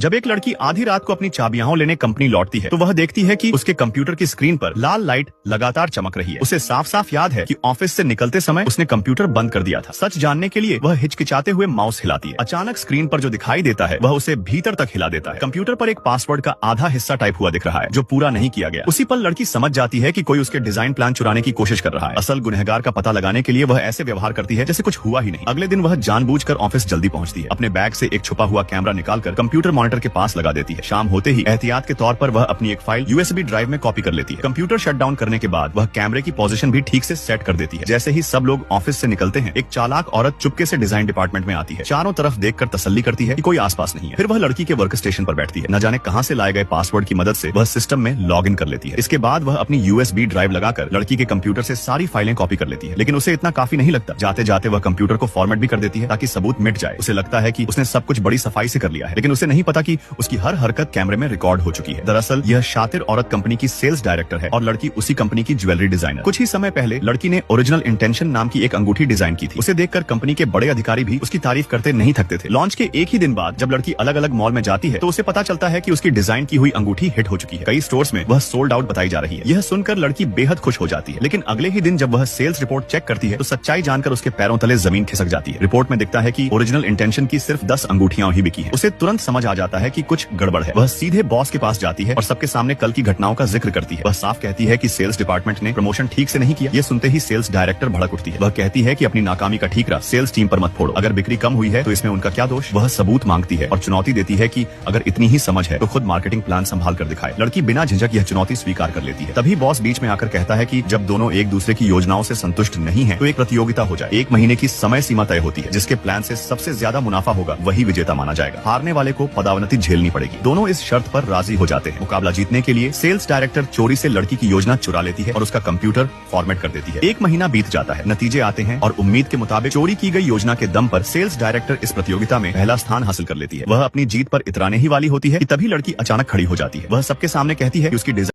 जब एक लड़की आधी रात को अपनी चाबियां लेने कंपनी लौटती है तो वह देखती है कि उसके कंप्यूटर की स्क्रीन पर लाल लाइट लगातार चमक रही है। उसे साफ साफ याद है कि ऑफिस से निकलते समय उसने कंप्यूटर बंद कर दिया था। सच जानने के लिए वह हिचकिचाते हुए माउस हिलाती है। अचानक स्क्रीन पर जो दिखाई देता है वह उसे भीतर तक हिला देता है। कंप्यूटर पर एक पासवर्ड का आधा हिस्सा टाइप हुआ दिख रहा है जो पूरा नहीं किया गया। उसी पल लड़की समझ जाती है कि कोई उसके डिजाइन प्लान चुराने की कोशिश कर रहा है। असल गुनहगार का पता लगाने के लिए वह ऐसे व्यवहार करती है जैसे कुछ हुआ ही नहीं। अगले दिन वह जानबूझकर ऑफिस जल्दी पहुंचती है। अपने बैग से एक छुपा हुआ कैमरा निकालकर कंप्यूटर मॉनिटर के पास लगा देती है। शाम होते ही एहतियात के तौर पर वह अपनी एक फाइल यूएसबी ड्राइव में कॉपी कर लेती है। कंप्यूटर शट डाउन करने के बाद वह कैमरे की पोजीशन भी ठीक से सेट कर देती है। जैसे ही सब लोग ऑफिस से निकलते हैं एक चालाक औरत चुपके से डिजाइन डिपार्टमेंट में आती है। चारों तरफ देखकर तसल्ली करती है कि कोई आसपास नहीं है। फिर वह लड़की के वर्क स्टेशन पर बैठती है। न जाने कहां से लाए गए पासवर्ड की मदद से वह सिस्टम में लॉग इन कर लेती है। इसके बाद वह अपनी यूएसबी ड्राइव लगाकर लड़की के कंप्यूटर से सारी फाइलें कॉपी कर लेती है। लेकिन उसे इतना काफी नहीं लगता। जाते जाते वह कंप्यूटर को फॉर्मेट भी कर देती है ताकि सबूत मिट जाए। उसे लगता है कि उसने सब कुछ बड़ी सफाई से कर लिया है, लेकिन उसे नहीं पता कि उसकी हर हरकत कैमरे में रिकॉर्ड हो चुकी है। दरअसल यह शातिर औरत कंपनी की सेल्स डायरेक्टर है और लड़की उसी कंपनी की ज्वेलरी डिजाइनर। कुछ ही समय पहले लड़की ने ओरिजिनल इंटेंशन नाम की एक अंगूठी डिजाइन की थी। उसे देखकर कंपनी के बड़े अधिकारी भी उसकी तारीफ करते नहीं थकते थे। लॉन्च के एक ही दिन बाद जब लड़की अलग अलग मॉल में जाती है तो उसे पता चलता है कि उसकी डिजाइन की हुई अंगूठी हिट हो चुकी है। कई स्टोर्स में वह सोल्ड आउट बताई जा रही है। यह सुनकर लड़की बेहद खुश हो जाती है। लेकिन अगले ही दिन जब वह सेल्स रिपोर्ट चेक करती है तो सच्चाई जानकर उसके पैरों तले जमीन खिसक जाती है। रिपोर्ट में दिखता है कि ओरिजिनल इंटेंशन की सिर्फ 10 अंगूठियां ही बिकी हैं। उसे तुरंत समझ आ जाता है कि कुछ गड़बड़ है। वह सीधे बॉस के पास जाती है और सबके सामने कल की घटनाओं का जिक्र करती है। वह साफ कहती है कि सेल्स डिपार्टमेंट ने प्रमोशन ठीक से नहीं किया। ये सुनते ही सेल्स डायरेक्टर भड़क उठती है। वह कहती है कि अपनी नाकामी का ठीकरा सेल्स टीम पर मत फोड़ो। अगर बिक्री कम हुई है तो इसमें उनका क्या दोष। वह सबूत मांगती है और चुनौती देती है कि अगर इतनी ही समझ है तो खुद मार्केटिंग प्लान संभाल कर दिखाए। लड़की बिना झिझक यह चुनौती स्वीकार कर लेती है। तभी बॉस बीच में आकर कहता है कि जब दोनों एक दूसरे की योजनाओं से संतुष्ट नहीं है तो एक प्रतियोगिता हो जाए। 1 महीने की समय सीमा तय होती है। जिसके प्लान से सबसे ज्यादा मुनाफा होगा वही विजेता माना जाएगा। हारने वाले को पदावनति झेलनी पड़ेगी। दोनों इस शर्त पर राजी हो जाते हैं। मुकाबला जीतने के लिए सेल्स डायरेक्टर चोरी से लड़की की योजना चुरा लेती है और उसका कंप्यूटर फॉर्मेट कर देती है। 1 महीना बीत जाता है। नतीजे आते हैं और उम्मीद के मुताबिक चोरी की गई योजना के दम पर सेल्स डायरेक्टर इस प्रतियोगिता में पहला स्थान हासिल कर लेती है। वह अपनी जीत पर इतराने ही वाली होती है कि तभी लड़की अचानक खड़ी हो जाती है। वह सबके सामने कहती है कि उसकी